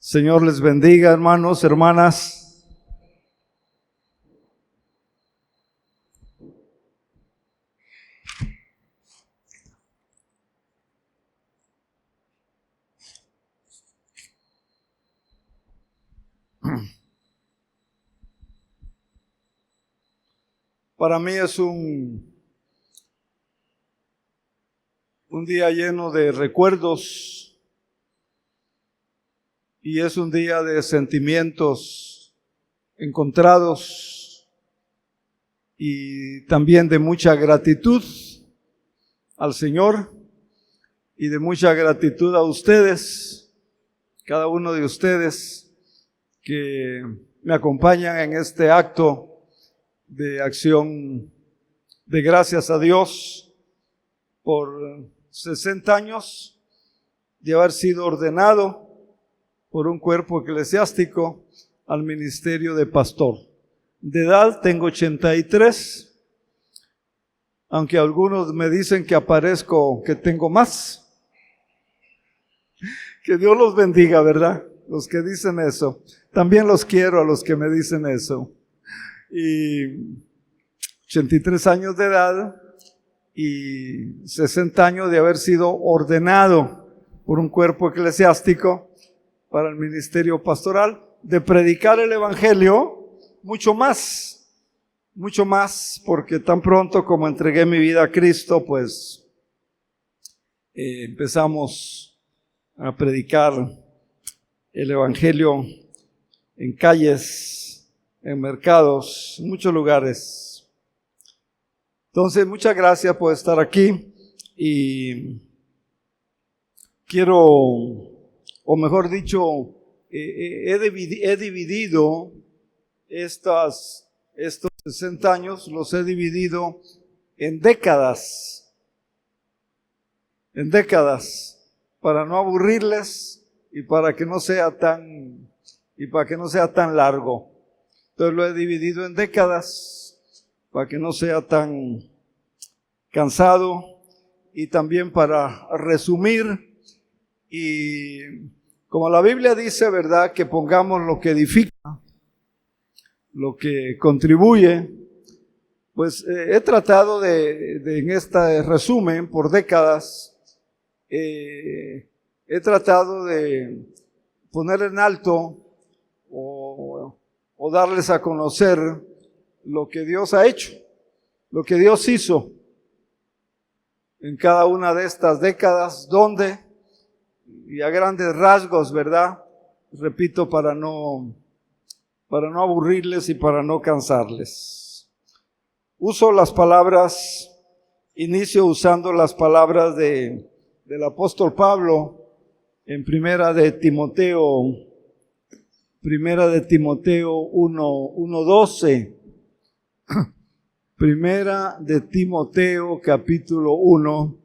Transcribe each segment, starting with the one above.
Señor les bendiga, hermanos, hermanas. Para mí es un día lleno de recuerdos y es un día de sentimientos encontrados y también de mucha gratitud al Señor y de mucha gratitud a ustedes, cada uno de ustedes que me acompañan en este acto de acción de gracias a Dios por 60 años de haber sido ordenado por un cuerpo eclesiástico al ministerio de pastor. De edad tengo 83, aunque algunos me dicen que aparezco, que tengo más. Que Dios los bendiga, ¿verdad? Los que dicen eso. También los quiero a los que me dicen eso. Y 83 años de edad y 60 años de haber sido ordenado por un cuerpo eclesiástico para el ministerio pastoral, de predicar el evangelio, mucho más, porque tan pronto como entregué mi vida a Cristo, pues empezamos a predicar el evangelio en calles, en mercados, en muchos lugares. Entonces, muchas gracias por estar aquí y quiero, o mejor dicho, he dividido estos 60 años, los he dividido en décadas, para no aburrirles y para que no sea tan largo. Entonces lo he dividido en décadas para que no sea tan cansado y también para resumir. Y como la Biblia dice, ¿verdad?, que pongamos lo que edifica, lo que contribuye, pues he tratado en este resumen por décadas, he tratado de poner en alto o darles a conocer lo que Dios ha hecho, lo que Dios hizo en cada una de estas décadas, donde, y a grandes rasgos, ¿verdad? Repito, para no aburrirles y para no cansarles. Inicio usando las palabras del apóstol Pablo en Primera de Timoteo 1:12. Primera de Timoteo capítulo 1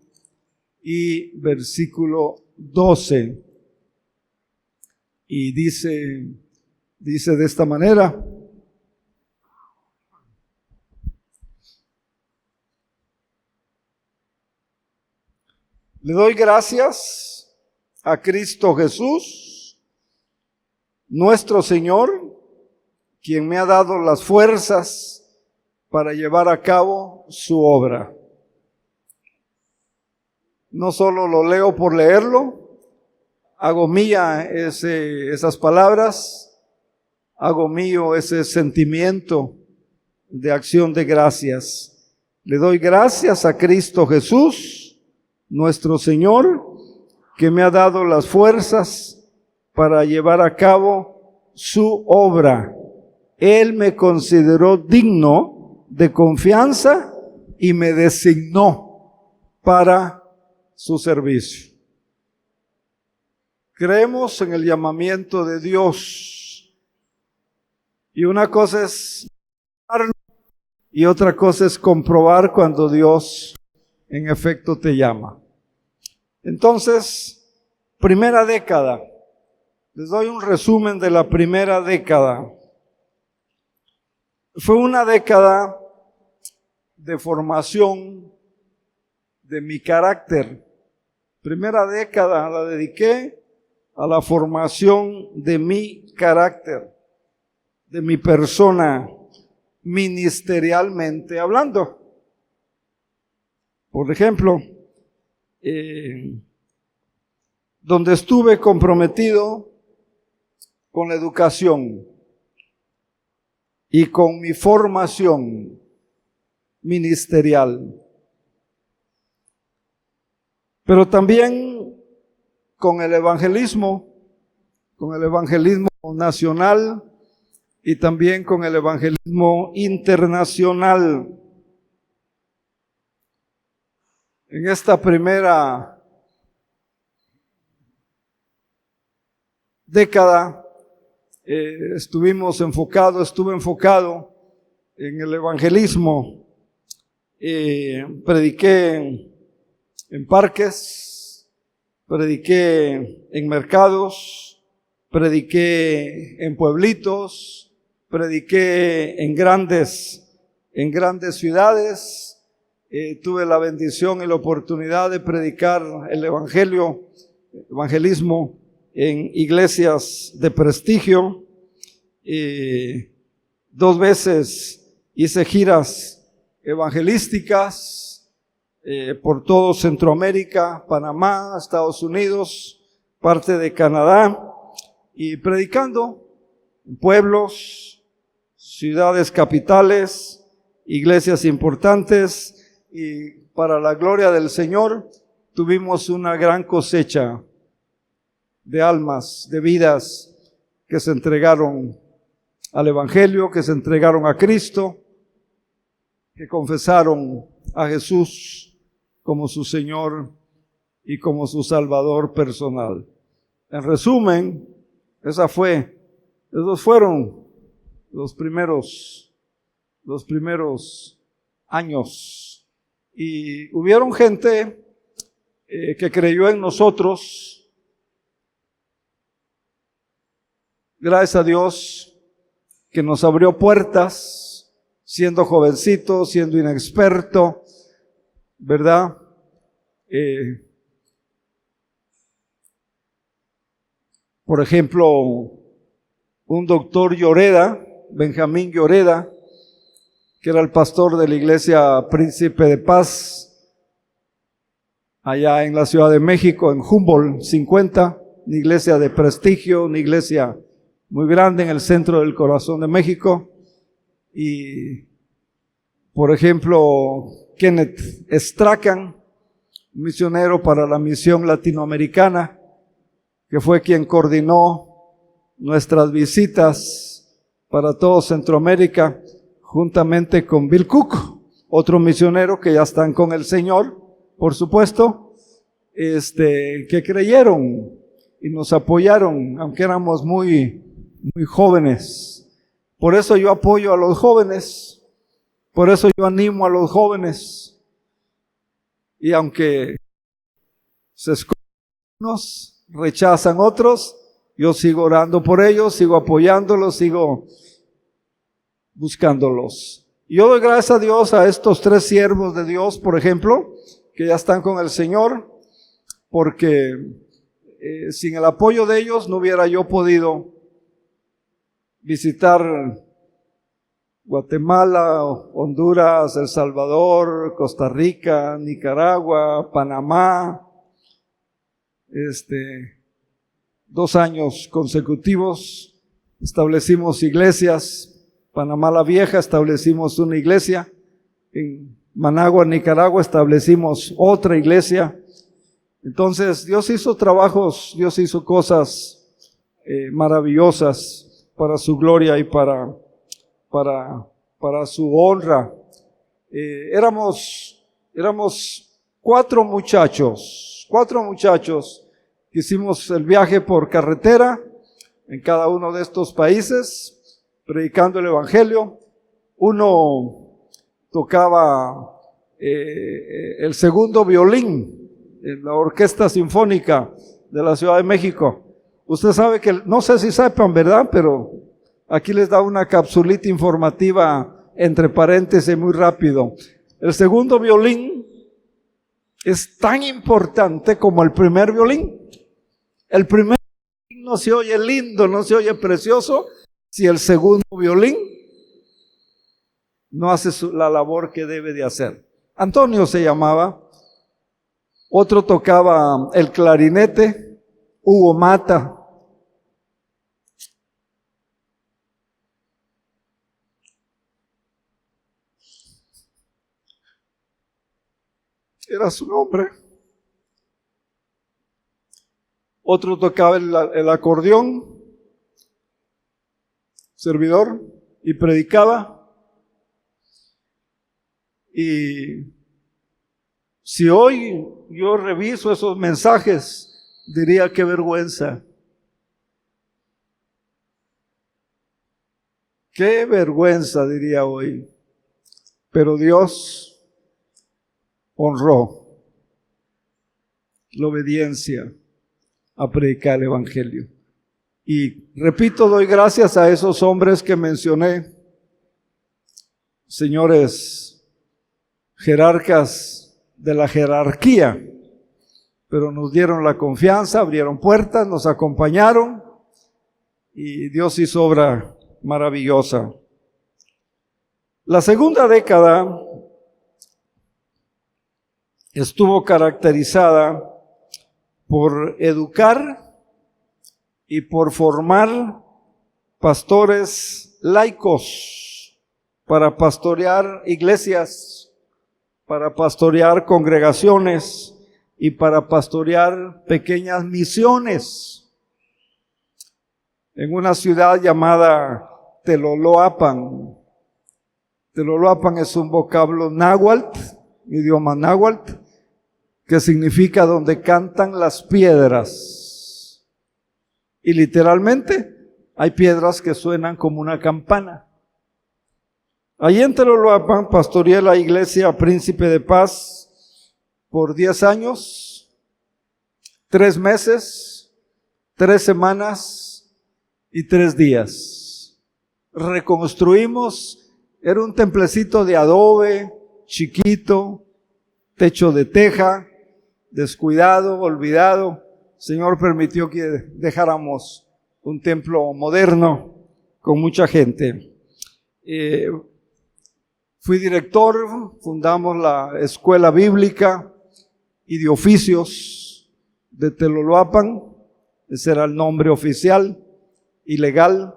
y versículo 12. Y dice de esta manera: le doy gracias a Cristo Jesús, nuestro Señor, quien me ha dado las fuerzas para llevar a cabo su obra. No solo lo leo por leerlo, hago mía esas palabras, hago mío ese sentimiento de acción de gracias. Le doy gracias a Cristo Jesús, nuestro Señor, que me ha dado las fuerzas para llevar a cabo su obra. Él me consideró digno de confianza y me designó para su servicio. Creemos en el llamamiento de Dios, y una cosa es y otra cosa es comprobar cuando Dios en efecto te llama. Entonces, primera década. Les doy un resumen de la primera década. Fue una década de formación de mi carácter. Primera década la dediqué a la formación de mi carácter, de mi persona, ministerialmente hablando. Por ejemplo, donde estuve comprometido con la educación y con mi formación ministerial, pero también con el evangelismo nacional y también con el evangelismo internacional. En esta primera década estuve enfocado en el evangelismo. Prediqué en parques, prediqué en mercados, prediqué en pueblitos, prediqué en grandes ciudades. Tuve la bendición y la oportunidad de predicar el evangelismo en iglesias de prestigio. 2 veces hice giras evangelísticas por todo Centroamérica, Panamá, Estados Unidos, parte de Canadá, y predicando en pueblos, ciudades capitales, iglesias importantes, y para la gloria del Señor tuvimos una gran cosecha de almas, de vidas que se entregaron al Evangelio, que se entregaron a Cristo, que confesaron a Jesús como su Señor y como su Salvador personal. En resumen, esos fueron los primeros años. Y hubieron gente que creyó en nosotros. Gracias a Dios que nos abrió puertas, siendo jovencito, siendo inexperto, ¿verdad? Por ejemplo, un doctor Lloreda, Benjamín Lloreda, que era el pastor de la iglesia Príncipe de Paz, allá en la Ciudad de México, en Humboldt 50, una iglesia de prestigio, una iglesia muy grande en el centro del corazón de México. Y, por ejemplo, Kenneth Strachan, misionero para la misión latinoamericana, que fue quien coordinó nuestras visitas para todo Centroamérica, juntamente con Bill Cook, otro misionero que ya están con el Señor, por supuesto, que creyeron y nos apoyaron, aunque éramos muy jóvenes. Por eso yo apoyo a los jóvenes, por eso yo animo a los jóvenes. Y aunque se escogen unos, rechazan otros, yo sigo orando por ellos, sigo apoyándolos, sigo buscándolos. Yo doy gracias a Dios a estos 3 siervos de Dios, por ejemplo, que ya están con el Señor, porque sin el apoyo de ellos no hubiera yo podido visitar Guatemala, Honduras, El Salvador, Costa Rica, Nicaragua, Panamá, 2 años consecutivos establecimos iglesias. Panamá la Vieja establecimos una iglesia, en Managua, Nicaragua establecimos otra iglesia. Entonces Dios hizo trabajos, Dios hizo cosas maravillosas para su gloria y para su honra. Éramos 4 muchachos que hicimos el viaje por carretera en cada uno de estos países, predicando el Evangelio. Uno tocaba el segundo violín en la Orquesta Sinfónica de la Ciudad de México. Usted sabe que, no sé si sepan, ¿verdad? Pero aquí les da una capsulita informativa entre paréntesis muy rápido. El segundo violín es tan importante como el primer violín. El primer no se oye lindo, no se oye precioso, si el segundo violín no hace la labor que debe de hacer. Antonio se llamaba, otro tocaba el clarinete, Hugo Mata. Era su nombre. Otro tocaba el acordeón, servidor, y predicaba. Y si hoy yo reviso esos mensajes, diría qué vergüenza. Qué vergüenza, diría hoy. Pero Dios honró la obediencia a predicar el evangelio. Y repito, doy gracias a esos hombres que mencioné, señores jerarcas de la jerarquía, pero nos dieron la confianza, abrieron puertas, nos acompañaron y Dios hizo obra maravillosa. La segunda década estuvo caracterizada por educar y por formar pastores laicos para pastorear iglesias, para pastorear congregaciones y para pastorear pequeñas misiones. En una ciudad llamada Teloloapan. Teloloapan es un vocablo náhuatl, idioma náhuatl, que significa donde cantan las piedras. Y literalmente hay piedras que suenan como una campana. Allí en Teloloapan pastoreé la iglesia Príncipe de Paz por 10 años, 3 meses, 3 semanas y 3 días. Reconstruimos, era un templecito de adobe, chiquito, techo de teja, descuidado, olvidado. El Señor permitió que dejáramos un templo moderno con mucha gente. Fui director, fundamos la escuela bíblica y de oficios de Teloloapan. Ese era el nombre oficial y legal.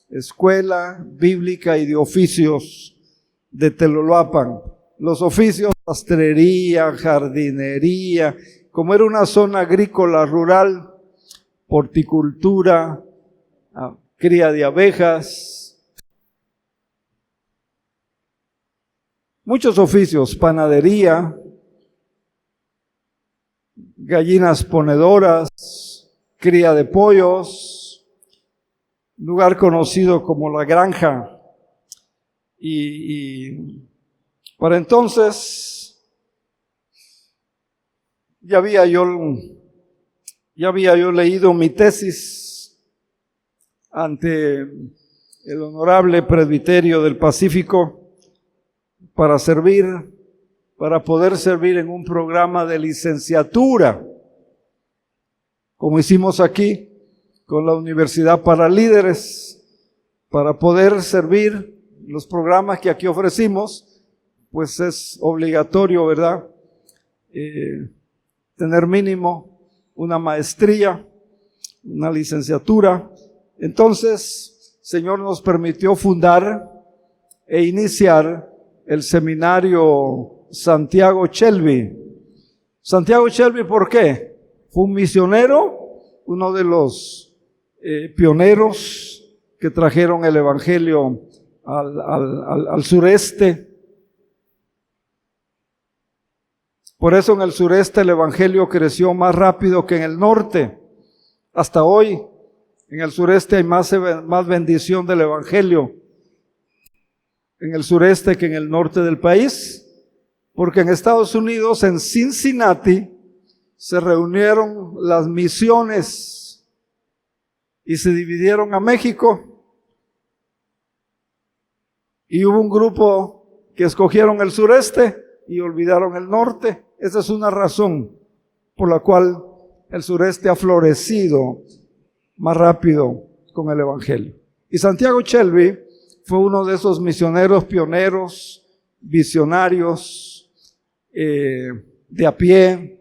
Escuela bíblica y de oficios de Teloloapan. Los oficios, sastrería, jardinería, como era una zona agrícola rural, horticultura, cría de abejas, muchos oficios, panadería, gallinas ponedoras, cría de pollos, lugar conocido como La Granja. Y para entonces ya había yo leído mi tesis ante el honorable presbiterio del Pacífico para poder servir en un programa de licenciatura, como hicimos aquí con la Universidad para Líderes, para poder servir los programas que aquí ofrecimos. Pues es obligatorio, ¿verdad? Tener mínimo una maestría, una licenciatura. Entonces, el Señor nos permitió fundar e iniciar el seminario Santiago Shelby. Santiago Shelby, ¿por qué? Fue un misionero, uno de los pioneros que trajeron el evangelio al sureste. Por eso en el sureste el evangelio creció más rápido que en el norte. Hasta hoy en el sureste hay más bendición del evangelio en el sureste que en el norte del país, porque en Estados Unidos, en Cincinnati, se reunieron las misiones y se dividieron a México, y hubo un grupo que escogieron el sureste y olvidaron el norte. Esa es una razón por la cual el sureste ha florecido más rápido con el Evangelio. Y Santiago Shelby fue uno de esos misioneros pioneros, visionarios, de a pie.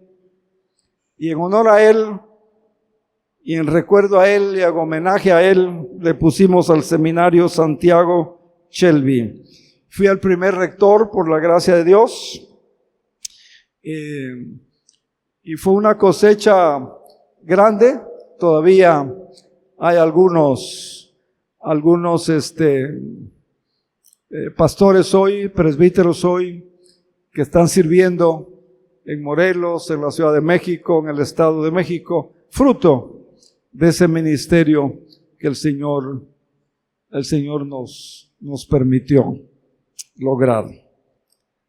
Y en honor a él, y en recuerdo a él y en homenaje a él, le pusimos al seminario Santiago Shelby. Fui el primer rector por la gracia de Dios. Y fue una cosecha grande. Todavía hay algunos pastores hoy, presbíteros hoy, que están sirviendo en Morelos, en la Ciudad de México, en el Estado de México, fruto de ese ministerio que el Señor nos permitió lograr.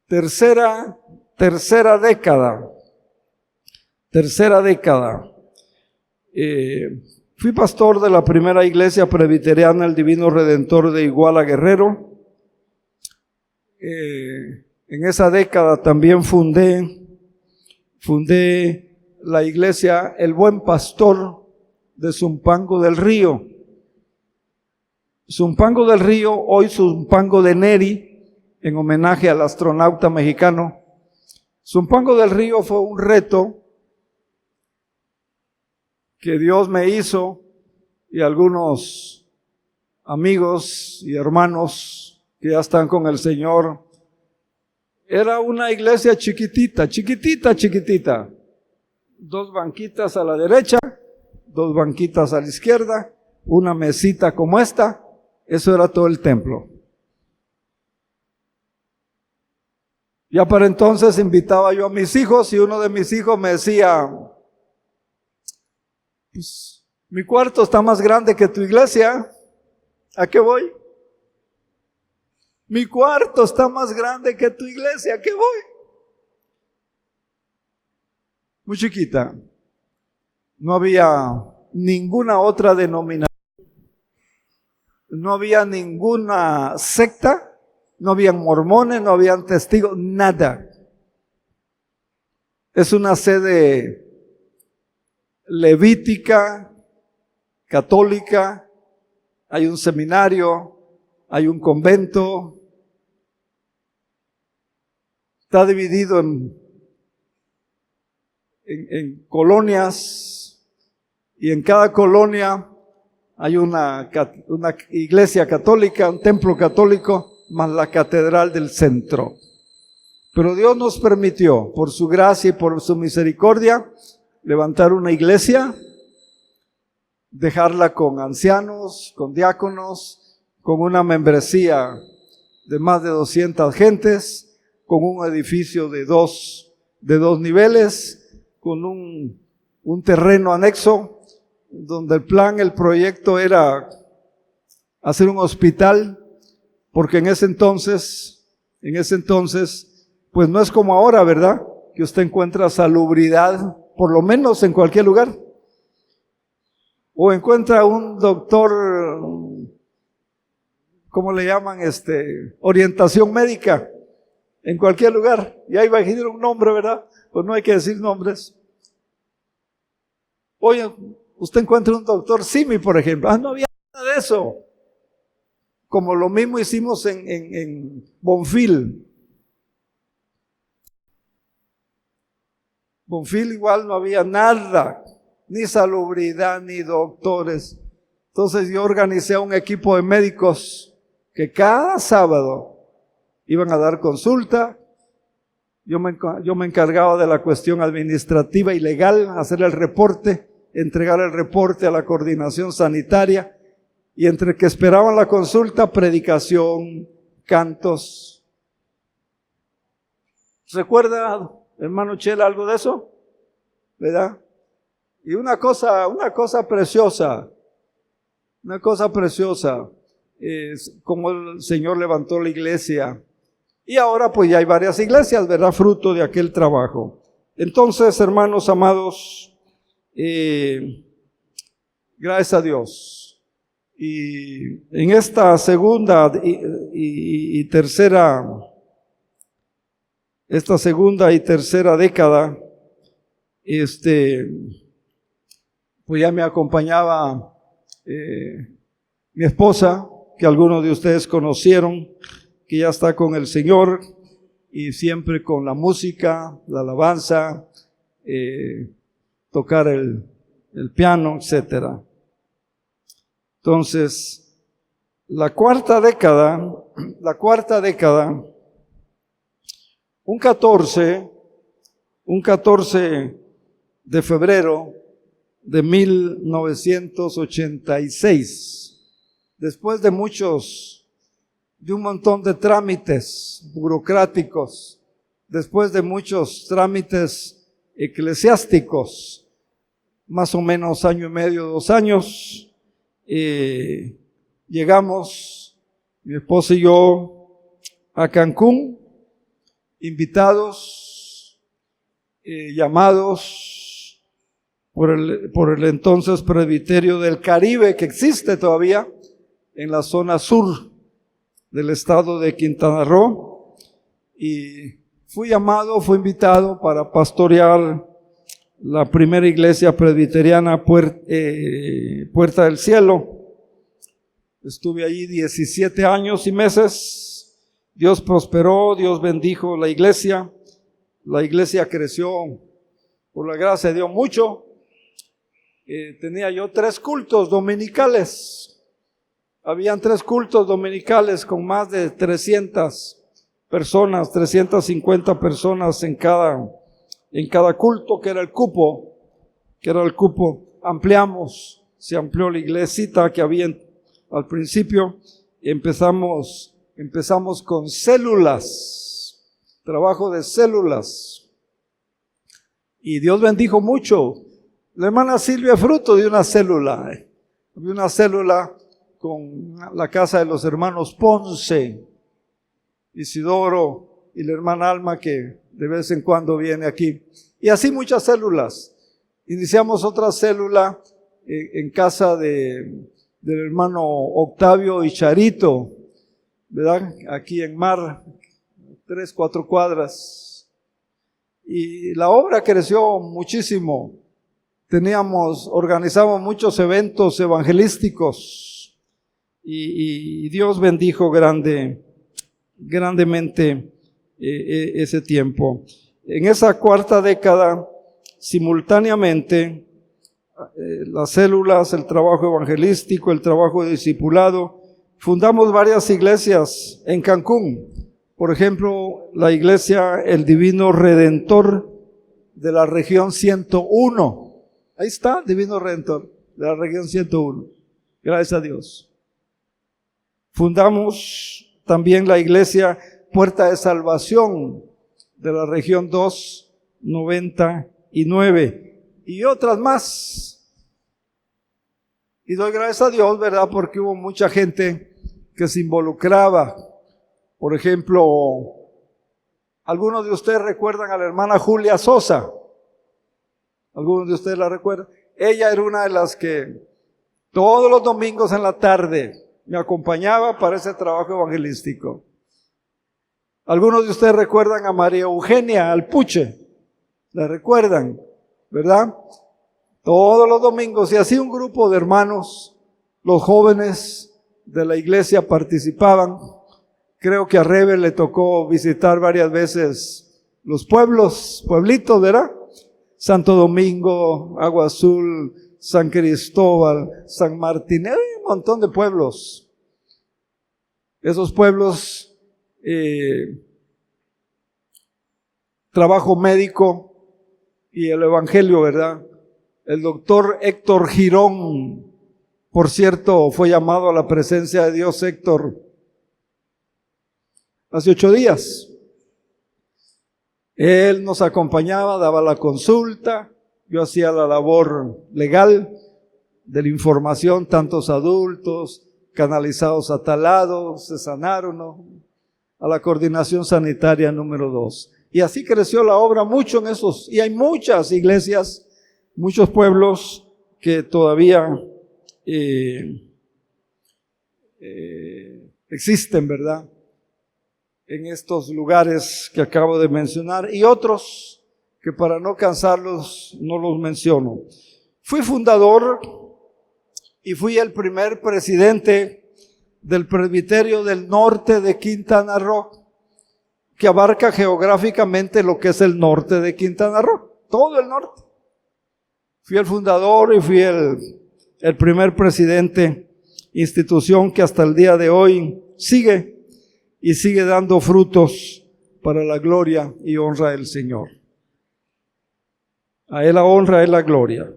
Tercera década. Fui pastor de la primera iglesia presbiteriana El Divino Redentor de Iguala, Guerrero. En esa década también fundé la iglesia El Buen Pastor de Zumpango del Río. Zumpango del Río, hoy Zumpango de Neri, en homenaje al astronauta mexicano. Zumpango del Río fue un reto que Dios me hizo, y algunos amigos y hermanos que ya están con el Señor. Era una iglesia chiquitita. 2 banquitas a la derecha, 2 banquitas a la izquierda, una mesita como esta. Eso era todo el templo. Ya para entonces invitaba yo a mis hijos, y uno de mis hijos me decía: pues, mi cuarto está más grande que tu iglesia, ¿a qué voy? Mi cuarto está más grande que tu iglesia, ¿a qué voy? Muy chiquita. No había ninguna otra denominación. No había ninguna secta. No habían mormones, no habían testigos, nada. Es una sede levítica, católica. Hay un seminario, hay un convento. Está dividido en colonias, y en cada colonia hay una iglesia católica, un templo católico, más la catedral del centro. Pero Dios nos permitió, por su gracia y por su misericordia, levantar una iglesia, dejarla con ancianos, con diáconos, con una membresía de más de 200 gentes, con un edificio de dos niveles, con un terreno anexo, donde el proyecto era hacer un hospital, porque en ese entonces, pues no es como ahora, ¿verdad? Que usted encuentra salubridad, por lo menos en cualquier lugar. O encuentra un doctor, ¿cómo le llaman? Orientación médica, en cualquier lugar. Y ahí va a decir un nombre, ¿verdad? Pues no hay que decir nombres. Oye, usted encuentra un doctor Simi, por ejemplo. No había nada de eso. Como lo mismo hicimos en Bonfil. Bonfil igual no había nada, ni salubridad, ni doctores. Entonces yo organicé a un equipo de médicos que cada sábado iban a dar consulta. Yo me encargaba de la cuestión administrativa y legal, hacer el reporte, entregar el reporte a la coordinación sanitaria, y entre que esperaban la consulta, predicación, cantos. ¿Recuerda, hermano Chela, algo de eso? ¿Verdad? Y una cosa preciosa, es como el Señor levantó la iglesia. Y ahora pues ya hay varias iglesias, ¿verdad? Fruto de aquel trabajo. Entonces, hermanos amados, gracias a Dios. Y en esta segunda y tercera década, pues ya me acompañaba mi esposa, que algunos de ustedes conocieron, que ya está con el Señor, y siempre con la música, la alabanza, tocar el piano, etc. Entonces, la cuarta década, un 14 de febrero de 1986, después de un montón de trámites burocráticos, después de muchos trámites eclesiásticos, más o menos año y medio, 2 años, llegamos, mi esposa y yo, a Cancún, invitados, llamados por el entonces Presbiterio del Caribe, que existe todavía en la zona sur del estado de Quintana Roo, y fui invitado para pastorear la primera iglesia presbiteriana Puerta del Cielo. Estuve allí 17 años y meses. Dios prosperó, Dios bendijo la iglesia. La iglesia creció, por la gracia de Dios, mucho. Tenía yo 3 cultos dominicales. Habían 3 cultos dominicales con más de 300 personas, 350 personas en cada culto, que era el cupo. Se amplió la iglesita que había al principio, y empezamos con células, trabajo de células, y Dios bendijo mucho. La hermana Silvia es fruto de una célula, había una célula con la casa de los hermanos Ponce, Isidoro y la hermana Alma, que de vez en cuando viene aquí, y así muchas células. Iniciamos otra célula en casa del hermano Octavio y Charito, ¿verdad? Aquí en Mar, 3-4 cuadras. Y la obra creció muchísimo. Organizamos muchos eventos evangelísticos, y Dios bendijo grandemente ese tiempo. En esa cuarta década, simultáneamente, las células, el trabajo evangelístico, el trabajo de discipulado, fundamos varias iglesias en Cancún. Por ejemplo, la iglesia El Divino Redentor de la región 101. Ahí está, Divino Redentor de la región 101. Gracias a Dios. Fundamos también la iglesia Puerta de Salvación de la región 299 y otras más. Y doy gracias a Dios, ¿verdad? Porque hubo mucha gente que se involucraba. Por ejemplo, algunos de ustedes recuerdan a la hermana Julia Sosa. ¿Algunos de ustedes la recuerdan? Ella era una de las que todos los domingos en la tarde me acompañaba para ese trabajo evangelístico. Algunos de ustedes recuerdan a María Eugenia Alpuche. ¿La recuerdan? ¿Verdad? Todos los domingos, y así un grupo de hermanos, los jóvenes de la iglesia participaban. Creo que a Rebe le tocó visitar varias veces los pueblitos, ¿verdad? Santo Domingo, Agua Azul, San Cristóbal, San Martín, hay un montón de pueblos. Esos pueblos, trabajo médico y el evangelio, ¿verdad? El doctor Héctor Girón, por cierto, fue llamado a la presencia de Dios Héctor hace 8 días. Él nos acompañaba, daba la consulta, yo hacía la labor legal de la información, tantos adultos, canalizados a tal lado, se sanaron, ¿no? A la coordinación sanitaria número 2. Y así creció la obra mucho en esos, y hay muchas iglesias, muchos pueblos que todavía existen, ¿verdad? En estos lugares que acabo de mencionar, y otros que para no cansarlos no los menciono. Fui fundador y fui el primer presidente del Presbiterio del Norte de Quintana Roo, que abarca geográficamente lo que es el norte de Quintana Roo, todo el norte. Fui el fundador y fui el primer presidente, institución que hasta el día de hoy sigue y sigue dando frutos para la gloria y honra del Señor. A Él la honra, a Él la gloria.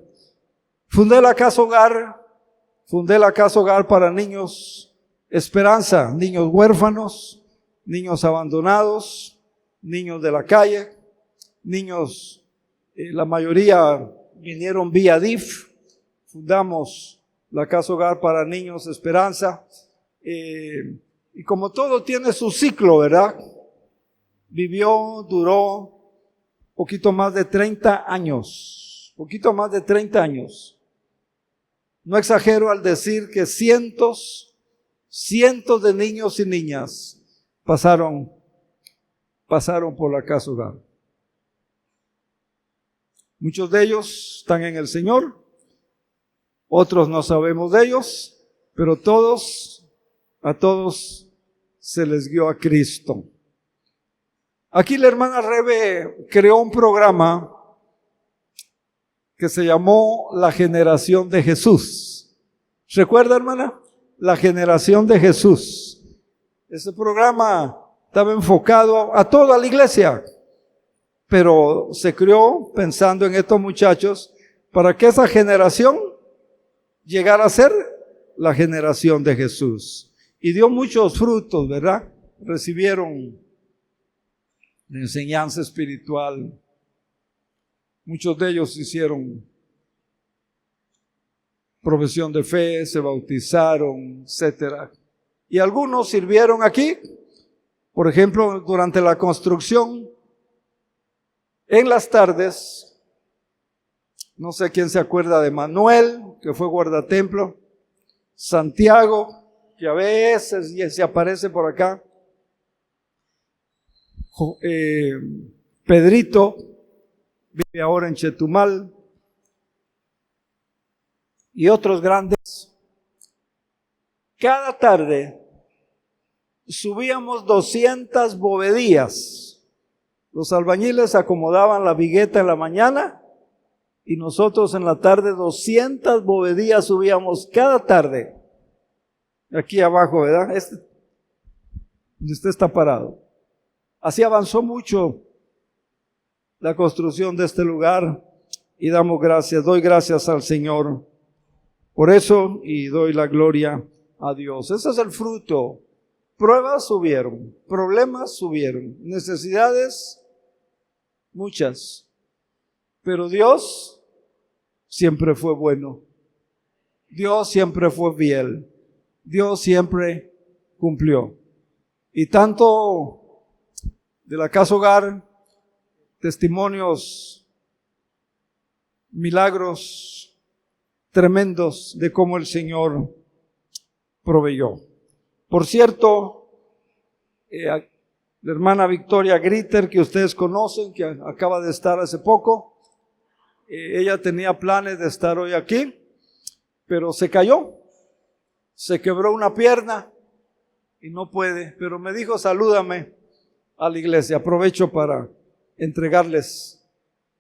Fundé la Casa Hogar para niños Esperanza, niños huérfanos, niños abandonados, niños de la calle, niños, la mayoría vinieron vía DIF. Fundamos la Casa Hogar para Niños Esperanza, y como todo tiene su ciclo, ¿verdad? Duró poquito más de 30 años, No exagero al decir que cientos de niños y niñas pasaron por la Casa Hogar. Muchos de ellos están en el Señor, otros no sabemos de ellos, pero a todos se les guió a Cristo. Aquí la hermana Rebe creó un programa que se llamó La Generación de Jesús. ¿Recuerda, hermana? La Generación de Jesús. Ese programa estaba enfocado a toda la iglesia, pero se creó pensando en estos muchachos para que esa generación llegara a ser la generación de Jesús. Y dio muchos frutos, ¿verdad? Recibieron la enseñanza espiritual. Muchos de ellos hicieron profesión de fe, se bautizaron, etc. Y algunos sirvieron aquí, por ejemplo, durante la construcción, en las tardes. No sé quién se acuerda de Manuel, que fue guardatemplo, Santiago, que a veces se aparece por acá, Pedrito, vive ahora en Chetumal, y otros grandes. Cada tarde subíamos 200 bovedías. Los albañiles acomodaban la vigueta en la mañana y nosotros en la tarde 200 bovedías subíamos cada tarde. Aquí abajo, ¿verdad? Donde usted está parado. Así avanzó mucho la construcción de este lugar y doy gracias al Señor por eso y doy la gloria a Dios. Ese es el fruto. Pruebas subieron, problemas subieron, necesidades muchas, pero Dios siempre fue bueno. Dios siempre fue fiel. Dios siempre cumplió. Y tanto de la Casa Hogar, testimonios, milagros tremendos de cómo el Señor proveyó. Por cierto, la hermana Victoria Gritter, que ustedes conocen, que acaba de estar hace poco, ella tenía planes de estar hoy aquí, pero se cayó, se quebró una pierna y no puede, pero me dijo: salúdame a la iglesia. Aprovecho para entregarles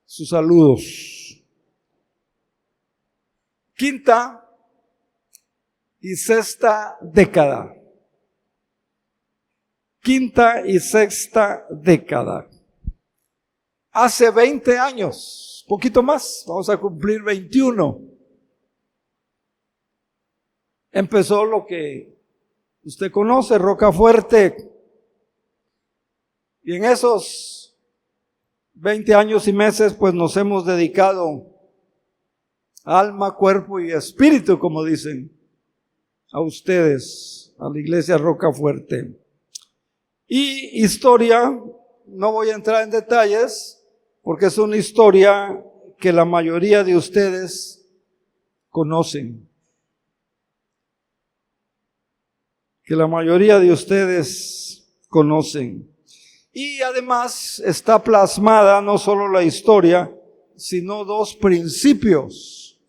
sus saludos. Quinta y sexta década. Quinta y sexta década. Hace 20 años, poquito más, vamos a cumplir 21. Empezó lo que usted conoce, Rocafuerte. Y en esos 20 años y meses, pues nos hemos dedicado alma, cuerpo y espíritu, como dicen, a ustedes, a la iglesia Rocafuerte. Y historia, no voy a entrar en detalles, porque es una historia que la mayoría de ustedes conocen. Que la mayoría de ustedes conocen. Y además está plasmada no solo la historia, sino dos principios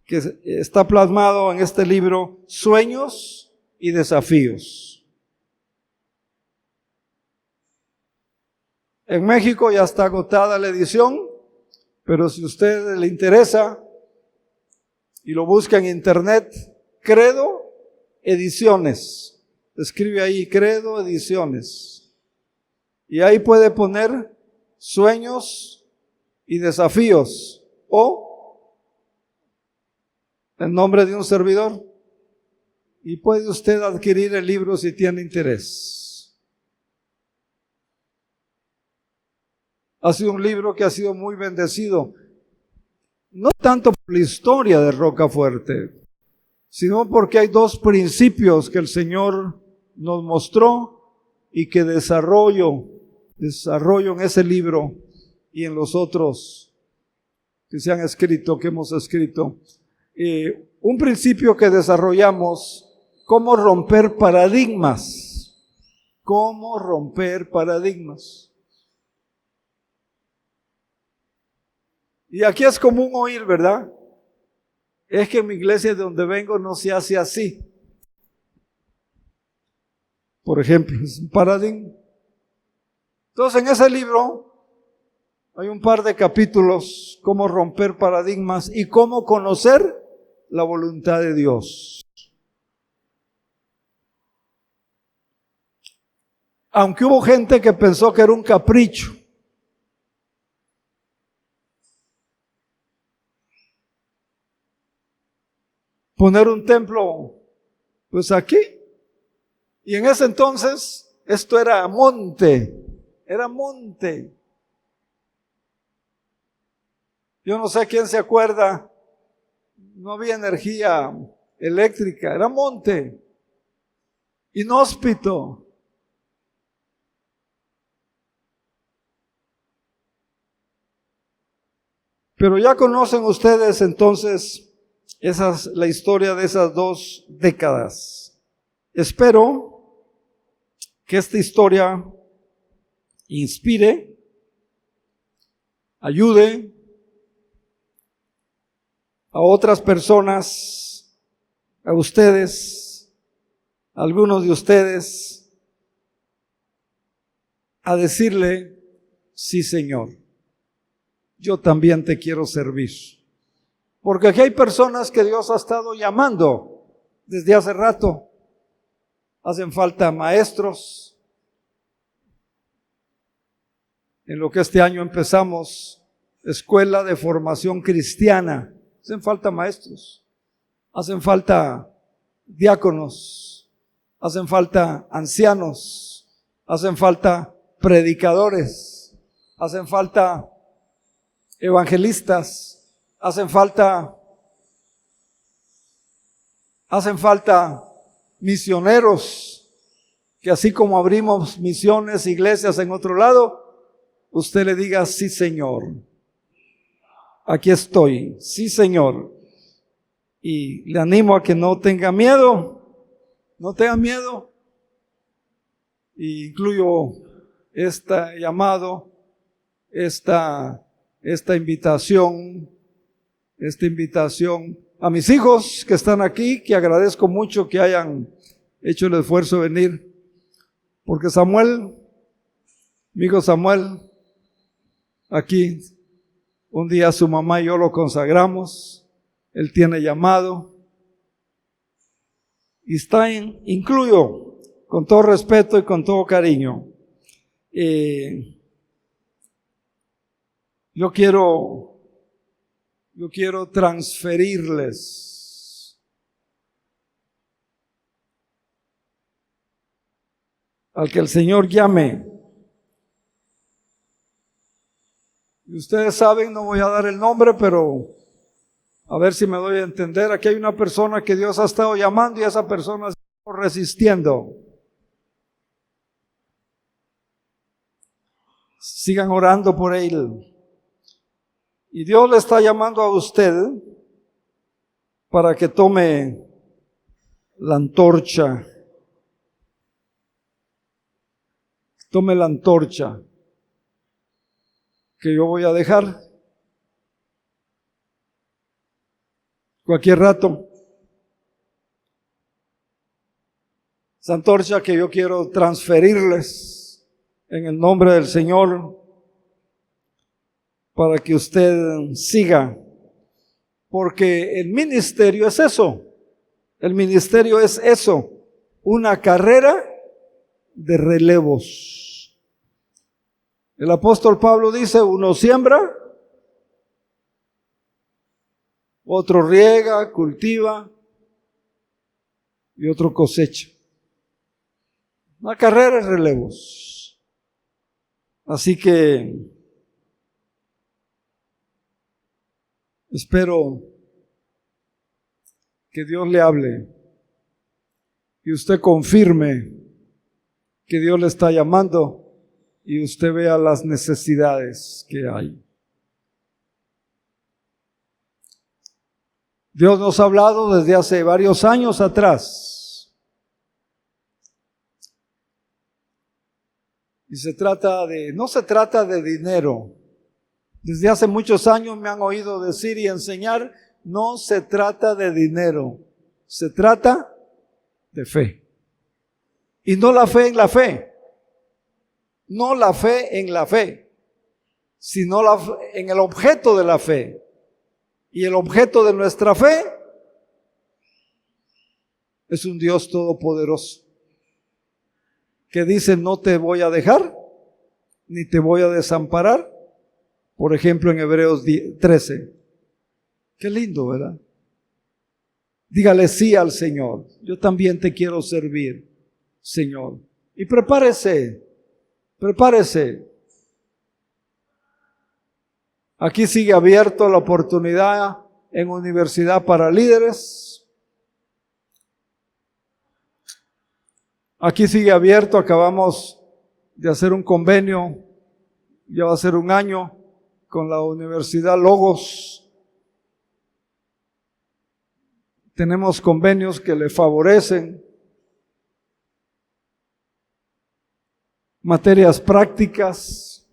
que está plasmado en este libro, Sueños y Desafíos. En México ya está agotada la edición, pero si a usted le interesa y lo busca en internet, Credo Ediciones. Escribe ahí Credo Ediciones. Y ahí puede poner Sueños y Desafíos o el nombre de un servidor. Y puede usted adquirir el libro si tiene interés. Ha sido un libro que ha sido muy bendecido. No tanto por la historia de Rocafuerte, sino porque hay dos principios que el Señor nos mostró y que desarrollo en ese libro y en los otros que se han escrito, que hemos escrito. Un principio que desarrollamos, cómo romper paradigmas. Cómo romper paradigmas. Y aquí es común oír, ¿verdad? Es que en mi iglesia de donde vengo no se hace así. Por ejemplo, es un paradigma. Entonces, en ese libro hay un par de capítulos, cómo romper paradigmas y cómo conocer la voluntad de Dios. Aunque hubo gente que pensó que era un capricho. Poner un templo, pues aquí. Y en ese entonces, esto era monte. Yo no sé quién se acuerda, no había energía eléctrica, era monte. Inhóspito. Pero ya conocen ustedes entonces la historia de esas 2 décadas. Espero que esta historia inspire, ayude a otras personas, a ustedes, a algunos de ustedes, a decirle, sí, Señor, yo también te quiero servir. Porque aquí hay personas que Dios ha estado llamando desde hace rato. Hacen falta maestros. En lo que este año empezamos, escuela de formación cristiana. Hacen falta maestros. Hacen falta diáconos. Hacen falta ancianos. Hacen falta predicadores. Hacen falta evangelistas. Hacen falta misioneros, que así como abrimos misiones, iglesias en otro lado, usted le diga, sí, Señor, aquí estoy, sí, Señor. Y le animo a que no tenga miedo, y incluyo este llamado, esta invitación a mis hijos que están aquí, que agradezco mucho que hayan hecho el esfuerzo de venir, porque Samuel, mi hijo Samuel, aquí, un día su mamá y yo lo consagramos, él tiene llamado, y incluyo, con todo respeto y con todo cariño, yo quiero transferirles al que el Señor llame. Y ustedes saben, no voy a dar el nombre, pero a ver si me doy a entender. Aquí hay una persona que Dios ha estado llamando y esa persona se está resistiendo. Sigan orando por él. Y Dios le está llamando a usted para que tome la antorcha. Tome la antorcha que yo voy a dejar. cualquier rato. Esa antorcha que yo quiero transferirles en el nombre del Señor para que usted siga, porque el ministerio es eso. El ministerio es eso, una carrera de relevos. El apóstol Pablo dice, uno siembra, otro riega, cultiva y otro cosecha. Una carrera de relevos. Así que espero que Dios le hable y usted confirme que Dios le está llamando y usted vea las necesidades que hay. Dios nos ha hablado desde hace varios años atrás. Y no se trata de dinero. Desde hace muchos años me han oído decir y enseñar, no se trata de dinero, se trata de fe. Y no la fe en la fe, no la fe en la fe, sino en el objeto de la fe. Y el objeto de nuestra fe es un Dios todopoderoso que dice, no te voy a dejar, ni te voy a desamparar. Por ejemplo, en Hebreos 13. Qué lindo, ¿verdad? Dígale sí al Señor. Yo también te quiero servir, Señor. Y prepárese. Aquí sigue abierto la oportunidad en Universidad para Líderes. Aquí sigue abierto, acabamos de hacer un convenio, ya va a ser un año, con la Universidad Logos. Tenemos convenios que le favorecen materias prácticas.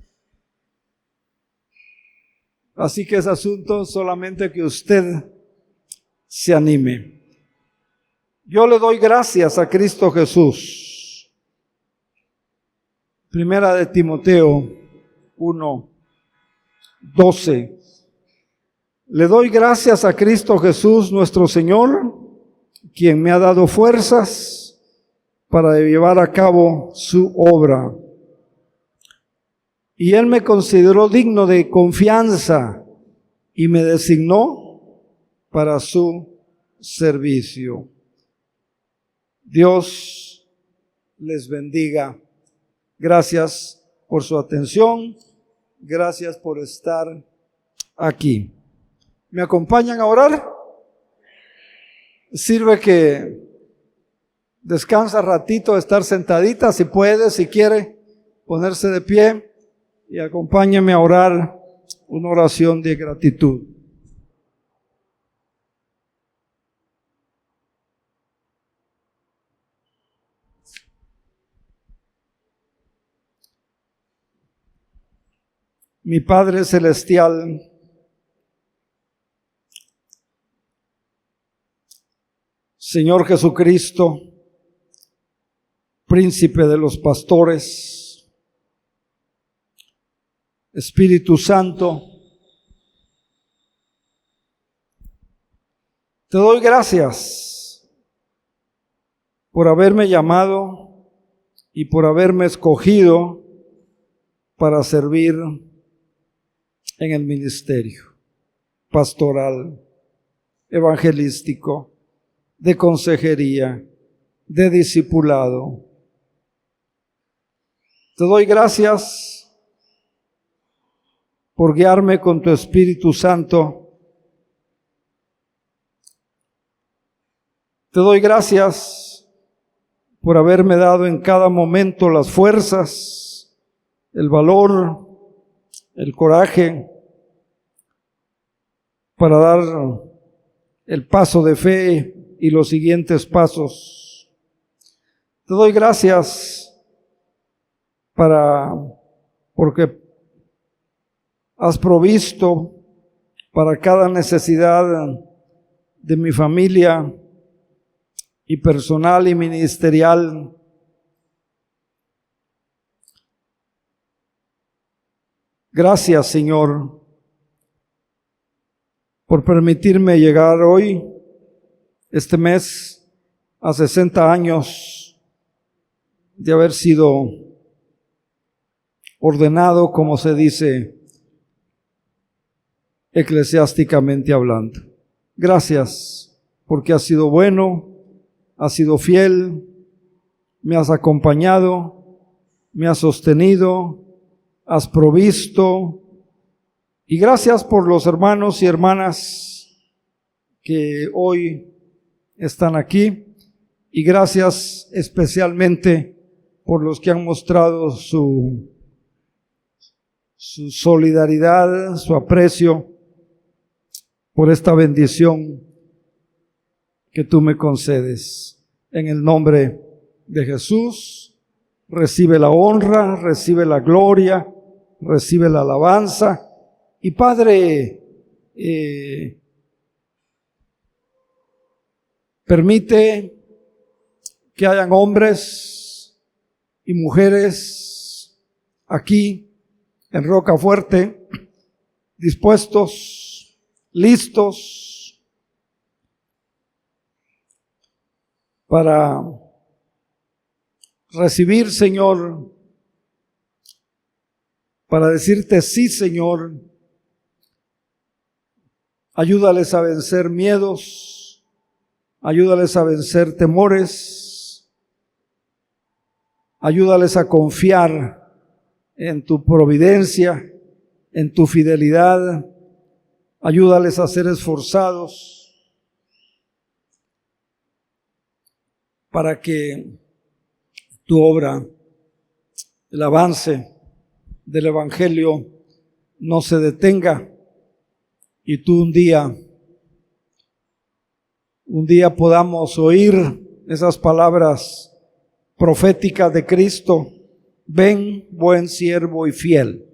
Así que es asunto solamente que usted se anime. Yo le doy gracias a Cristo Jesús. Primera de Timoteo 1:12. Le doy gracias a Cristo Jesús nuestro Señor, quien me ha dado fuerzas para llevar a cabo su obra. Y Él me consideró digno de confianza y me designó para su servicio. Dios les bendiga. Gracias por su atención. Gracias por estar aquí. ¿Me acompañan a orar? Sirve que descansa ratito, estar sentadita, si puede, si quiere, ponerse de pie y acompáñeme a orar una oración de gratitud. Mi Padre Celestial, Señor Jesucristo, Príncipe de los pastores, Espíritu Santo, te doy gracias por haberme llamado y por haberme escogido para servir en el ministerio pastoral, evangelístico, de consejería, de discipulado. Te doy gracias por guiarme con tu Espíritu Santo. Te doy gracias por haberme dado en cada momento las fuerzas, el valor, el coraje para dar el paso de fe y los siguientes pasos. Te doy gracias porque has provisto para cada necesidad de mi familia y personal y ministerial. Gracias, Señor, por permitirme llegar hoy, este mes, a 60 años de haber sido ordenado, como se dice eclesiásticamente hablando. Gracias, porque has sido bueno, has sido fiel, me has acompañado, me has sostenido, has provisto, y gracias por los hermanos y hermanas que hoy están aquí, y gracias especialmente por los que han mostrado su solidaridad, su aprecio por esta bendición que tú me concedes. En el nombre de Jesús, recibe la honra, recibe la gloria, recibe la alabanza. Y Padre, permite que hayan hombres y mujeres aquí en Rocafuerte dispuestos, listos para recibir, Señor, para decirte sí, Señor. Ayúdales a vencer miedos, ayúdales a vencer temores, ayúdales a confiar en tu providencia, en tu fidelidad, ayúdales a ser esforzados para que tu obra, el avance del Evangelio no se detenga y tú un día podamos oír esas palabras proféticas de Cristo: ven, buen siervo y fiel,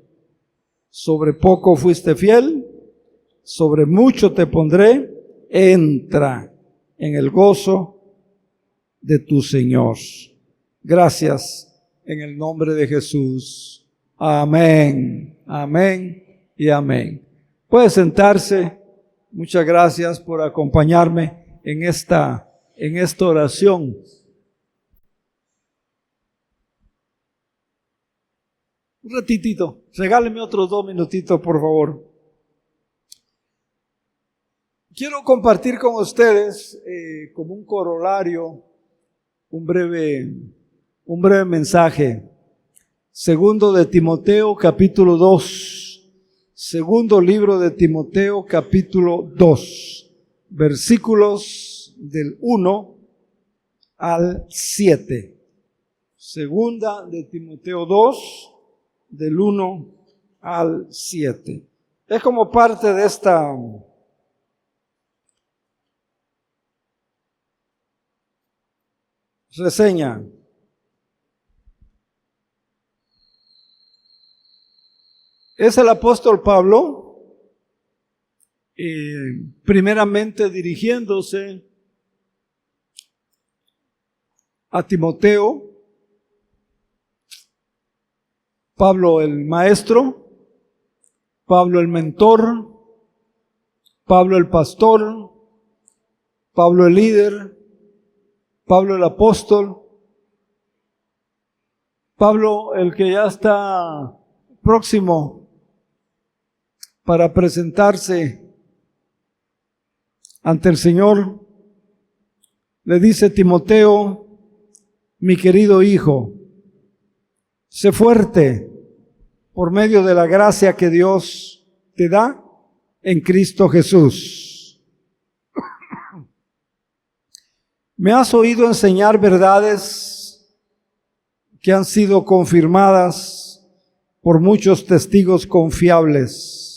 sobre poco fuiste fiel, sobre mucho te pondré, entra en el gozo de tu Señor. Gracias en el nombre de Jesús. Amén, amén y amén. Puede sentarse. Muchas gracias por acompañarme en esta oración. Un ratitito, regáleme otros 2 minutitos, por favor. Quiero compartir con ustedes como un corolario un breve mensaje. Segundo de Timoteo, capítulo 2. Segundo libro de Timoteo, capítulo 2, versículos del 1 al 7. Segunda de Timoteo 2, del 1 al 7. Es como parte de esta reseña. Es el apóstol Pablo, primeramente dirigiéndose a Timoteo, Pablo el maestro, Pablo el mentor, Pablo el pastor, Pablo el líder, Pablo el apóstol, Pablo el que ya está próximo para presentarse ante el Señor. Le dice: Timoteo, mi querido hijo, sé fuerte por medio de la gracia que Dios te da en Cristo Jesús. Me has oído enseñar verdades que han sido confirmadas por muchos testigos confiables.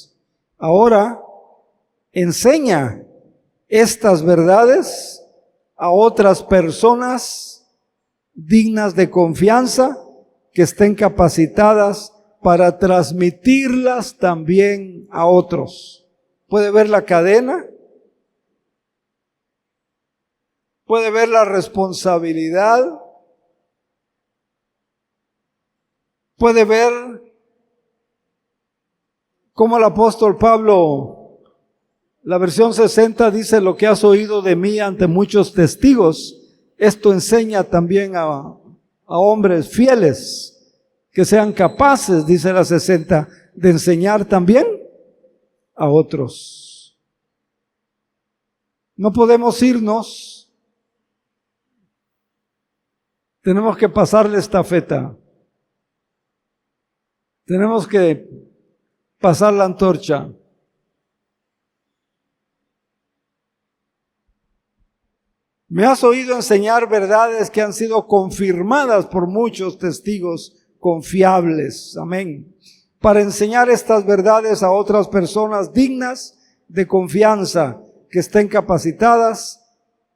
Ahora, enseña estas verdades a otras personas dignas de confianza que estén capacitadas para transmitirlas también a otros. ¿Puede ver la cadena? puede ver la responsabilidad, puede ver cómo el apóstol Pablo, la versión 60 dice: lo que has oído de mí ante muchos testigos, esto enseña también a hombres fieles que sean capaces, dice la 60, de enseñar también a otros. No podemos irnos, tenemos que pasarle estafeta, tenemos que pasar la antorcha. Me has oído enseñar verdades que han sido confirmadas por muchos testigos confiables. Amén. Para enseñar estas verdades a otras personas dignas de confianza, que estén capacitadas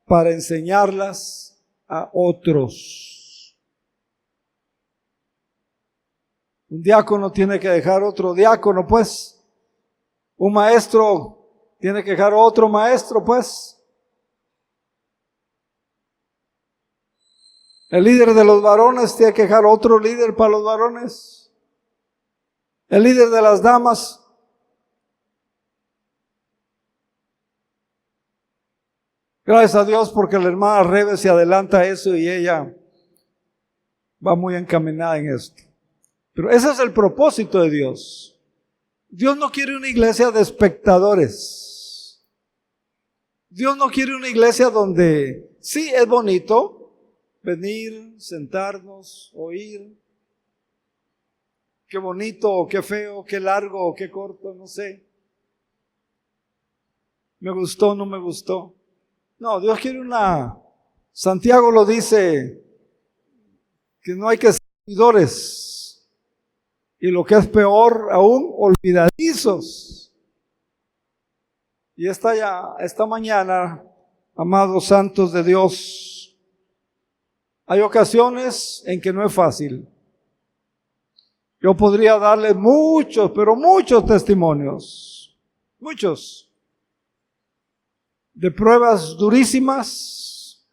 para enseñarlas a otros. Un diácono tiene que dejar otro diácono, pues. Un maestro tiene que dejar otro maestro, pues. El líder de los varones tiene que dejar otro líder para los varones. El líder de las damas. Gracias a Dios porque la hermana Rebe se adelanta a eso y ella va muy encaminada en esto. Pero ese es el propósito de Dios. Dios no quiere una iglesia de espectadores. Dios no quiere una iglesia donde sí es bonito venir, sentarnos, oír. Qué bonito o qué feo, qué largo o qué corto, no sé. Me gustó, no me gustó. No, Dios quiere Santiago lo dice, que no hay que ser oidores. Y lo que es peor aún, olvidadizos. Y esta mañana, amados santos de Dios, hay ocasiones en que no es fácil. Yo podría darles muchos, pero muchos testimonios. Muchos. De pruebas durísimas,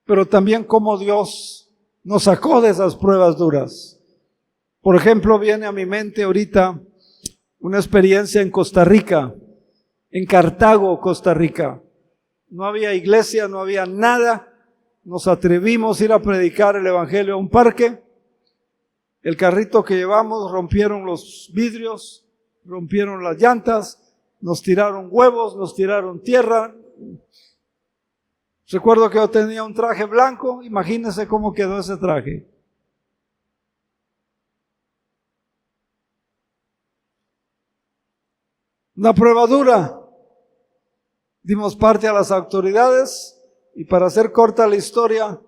pero también cómo Dios nos sacó de esas pruebas duras. Por ejemplo, viene a mi mente ahorita una experiencia en Costa Rica, en Cartago, Costa Rica. No había iglesia, no había nada. Nos atrevimos a ir a predicar el evangelio a un parque. El carrito que llevamos rompieron los vidrios, rompieron las llantas, nos tiraron huevos, nos tiraron tierra. Recuerdo que yo tenía un traje blanco, imagínense cómo quedó ese traje. Una prueba dura. Dimos parte a las autoridades. Y para hacer corta la historia,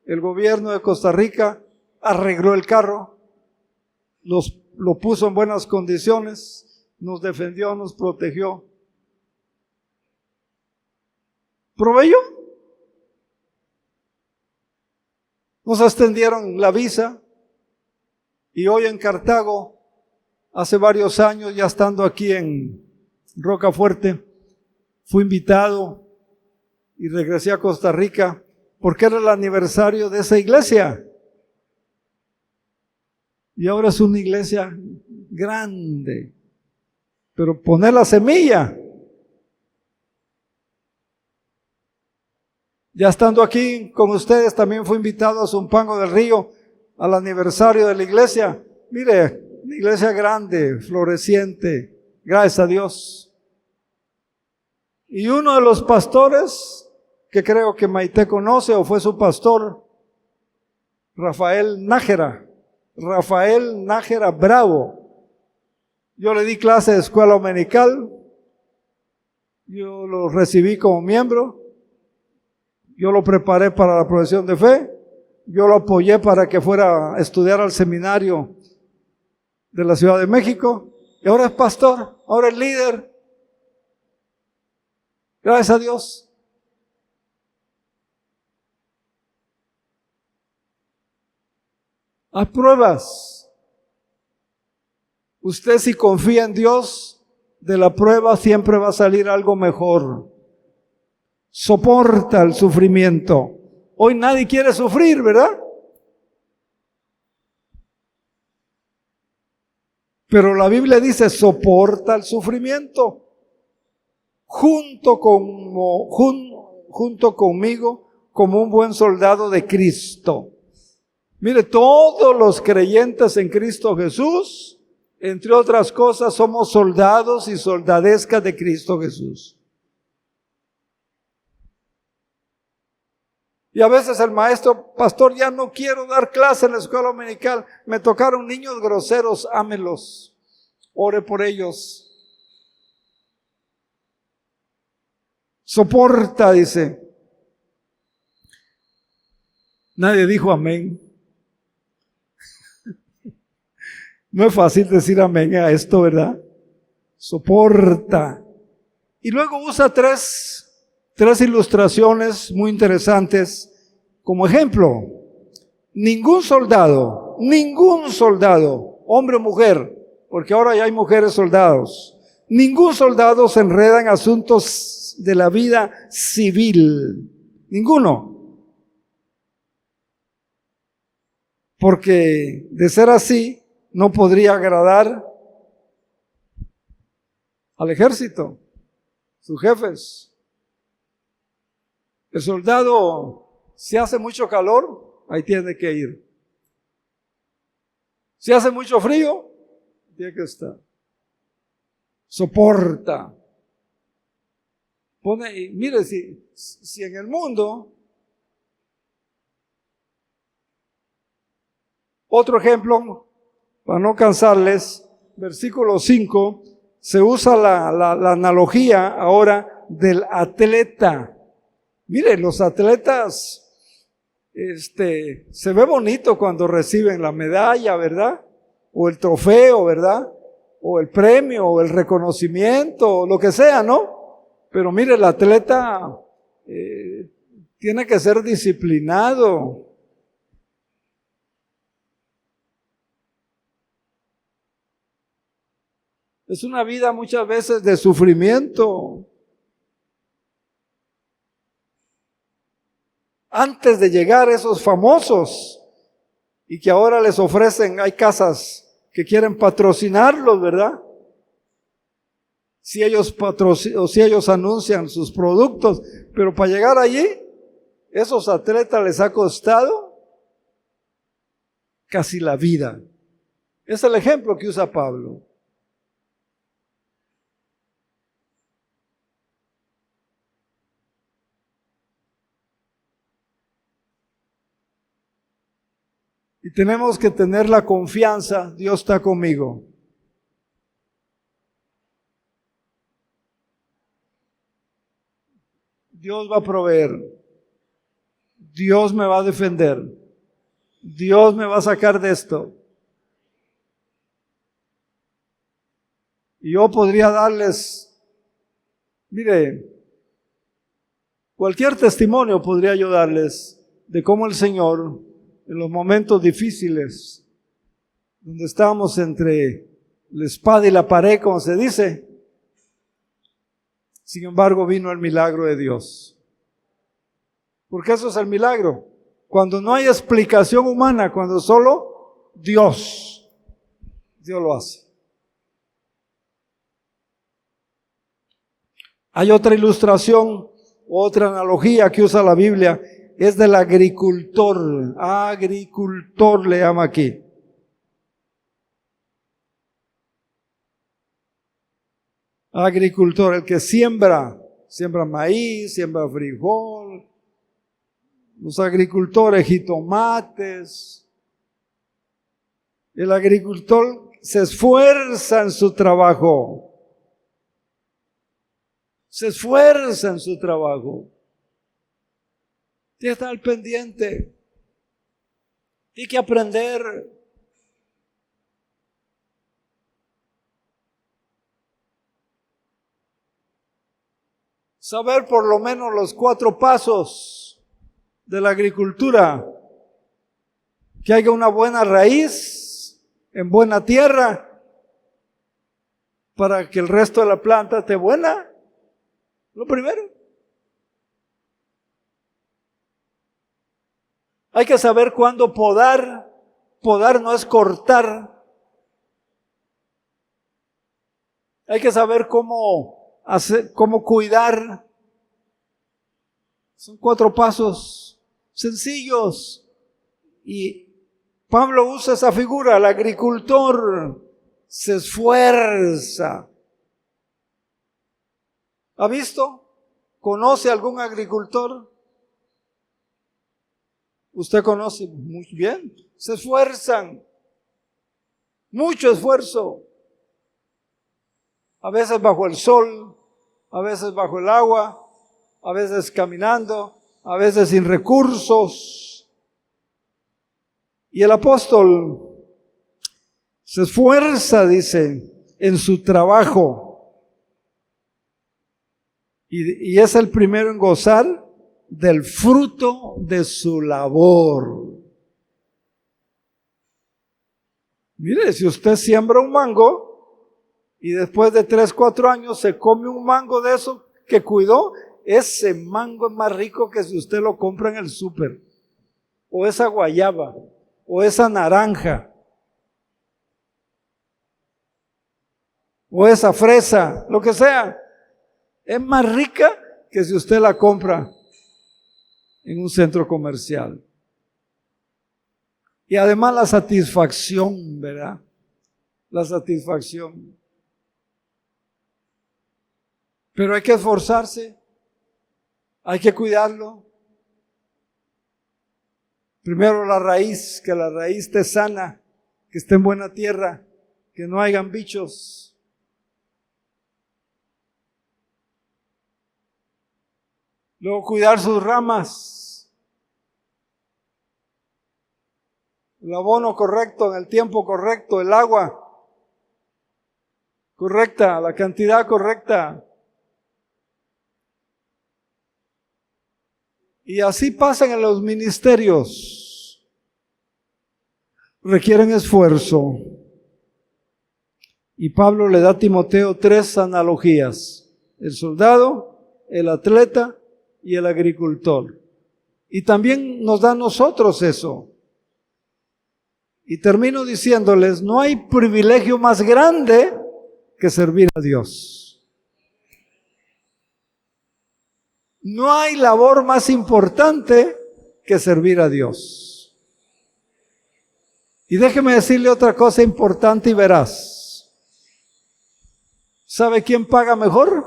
el gobierno de Costa Rica arregló el carro, lo puso en buenas condiciones, nos defendió, nos protegió. ¿Proveyó? Nos extendieron la visa y hoy en Cartago, hace varios años, ya estando aquí en Rocafuerte, fui invitado y regresé a Costa Rica porque era el aniversario de esa iglesia. Y ahora es una iglesia grande. Pero poner la semilla. Ya estando aquí con ustedes, también fui invitado a Zumpango del Río al aniversario de la iglesia. Mire, una iglesia grande, floreciente, gracias a Dios. Y uno de los pastores, que creo que Maite conoce o fue su pastor, Rafael Nájera Bravo. Yo le di clase de escuela dominical, yo lo recibí como miembro, yo lo preparé para la profesión de fe, yo lo apoyé para que fuera a estudiar al seminario de la Ciudad de México, y ahora es pastor, ahora es líder. Gracias a Dios. Hay pruebas. Usted, si confía en Dios, de la prueba siempre va a salir algo mejor. soporta el sufrimiento. Hoy nadie quiere sufrir, ¿verdad? Pero la Biblia dice, soporta el sufrimiento junto conmigo como un buen soldado de Cristo. Mire, todos los creyentes en Cristo Jesús, entre otras cosas, somos soldados y soldadescas de Cristo Jesús. Y a veces el maestro, pastor, ya no quiero dar clase en la escuela dominical, me tocaron niños groseros, ámelos, ore por ellos. Soporta, dice. Nadie dijo amén. No es fácil decir amén a esto, ¿verdad? Soporta. Y luego usa tres ilustraciones muy interesantes como ejemplo. Ningún soldado, hombre o mujer, porque ahora ya hay mujeres soldados, ningún soldado se enreda en asuntos de la vida civil. Ninguno. Porque de ser así, no podría agradar al ejército, sus jefes. El soldado, si hace mucho calor, ahí tiene que ir. Si hace mucho frío, tiene que estar. Soporta. Y mire, si en el mundo, otro ejemplo, para no cansarles, versículo 5, se usa la analogía ahora del atleta. Mire, los atletas, se ve bonito cuando reciben la medalla, ¿verdad? O el trofeo, ¿verdad? O el premio, o el reconocimiento, o lo que sea, ¿no? Pero mire, el atleta tiene que ser disciplinado. Es una vida muchas veces de sufrimiento. Antes de llegar esos famosos y que ahora les ofrecen, hay casas que quieren patrocinarlos, ¿verdad? Si ellos anuncian sus productos, pero para llegar allí, esos atletas les ha costado casi la vida. Es el ejemplo que usa Pablo. Y tenemos que tener la confianza, Dios está conmigo. Dios va a proveer. Dios me va a defender. Dios me va a sacar de esto. Y yo podría darles, mire, cualquier testimonio podría yo darles de cómo el Señor, en los momentos difíciles, donde estábamos entre la espada y la pared, como se dice, sin embargo vino el milagro de Dios. Porque eso es el milagro. Cuando no hay explicación humana, cuando solo Dios lo hace. Hay otra ilustración, otra analogía que usa la Biblia, es del agricultor. Agricultor le llama aquí. Agricultor, el que siembra maíz, siembra frijol. Los agricultores, jitomates. El agricultor se esfuerza en su trabajo. Se esfuerza en su trabajo. Tiene que estar al pendiente. Tiene que aprender. Saber por lo menos los 4 pasos de la agricultura. Que haya una buena raíz en buena tierra para que el resto de la planta esté buena. Lo primero. Hay que saber cuándo podar. Podar no es cortar. Hay que saber cómo hacer, cómo cuidar. Son 4 pasos sencillos. Y Pablo usa esa figura, el agricultor se esfuerza. ¿Ha visto? ¿Conoce algún agricultor? Usted conoce muy bien. Se esfuerzan. Mucho esfuerzo. A veces bajo el sol, a veces bajo el agua, a veces caminando, a veces sin recursos. Y el apóstol se esfuerza, dice, en su trabajo. Y es el primero en gozar del fruto de su labor. Mire, si usted siembra un mango y después de 3, 4 años se come un mango de eso que cuidó, ese mango es más rico que si usted lo compra en el súper. O esa guayaba, o esa naranja, o esa fresa, lo que sea. Es más rica que si usted la compra en un centro comercial. Y además la satisfacción, ¿verdad? La satisfacción. Pero hay que esforzarse, hay que cuidarlo. Primero la raíz, que la raíz esté sana, que esté en buena tierra, que no hayan bichos. Luego cuidar sus ramas. El abono correcto, en el tiempo correcto, el agua correcta, la cantidad correcta. Y así pasan en los ministerios. Requieren esfuerzo. Y Pablo le da a Timoteo 3 analogías. El soldado, el atleta y el agricultor. Y también nos da a nosotros eso. Y termino diciéndoles, no hay privilegio más grande que servir a Dios. No hay labor más importante que servir a Dios. Y déjeme decirle otra cosa importante y veraz. ¿Sabe quién paga mejor?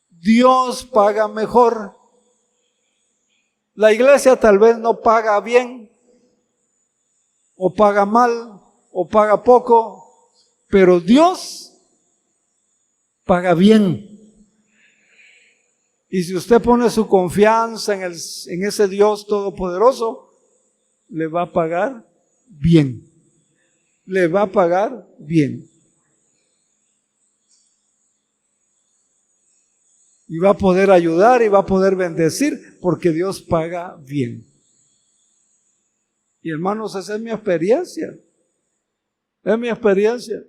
Dios paga mejor. La iglesia tal vez no paga bien, o paga mal, o paga poco, pero Dios paga bien. Y si usted pone su confianza en ese Dios todopoderoso, le va a pagar bien. Le va a pagar bien. Y va a poder ayudar y va a poder bendecir porque Dios paga bien. Y hermanos, esa es mi experiencia. Es mi experiencia.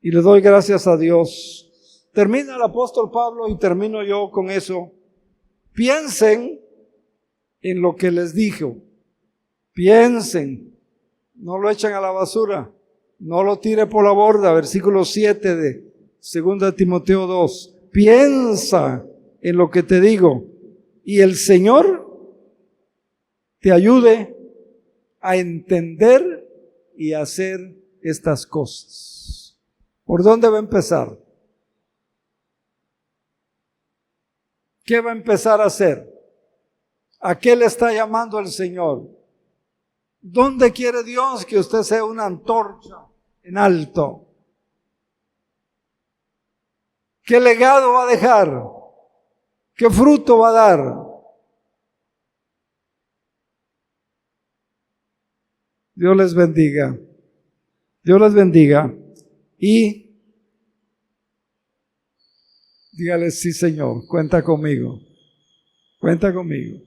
Y le doy gracias a Dios. Termina el apóstol Pablo y termino yo con eso. Piensen en lo que les dijo. Piensen. No lo echen a la basura. No lo tire por la borda. Versículo 7 de 2 Timoteo 2. Piensa en lo que te digo. Y el Señor te ayude a entender y a hacer estas cosas. ¿Por dónde va a empezar? ¿Qué va a empezar a hacer? ¿A qué le está llamando el Señor? ¿Dónde quiere Dios que usted sea una antorcha en alto? ¿Qué legado va a dejar? ¿Qué fruto va a dar? Dios les bendiga. Dios les bendiga. Y dígale, sí, Señor, cuenta conmigo. Cuenta conmigo.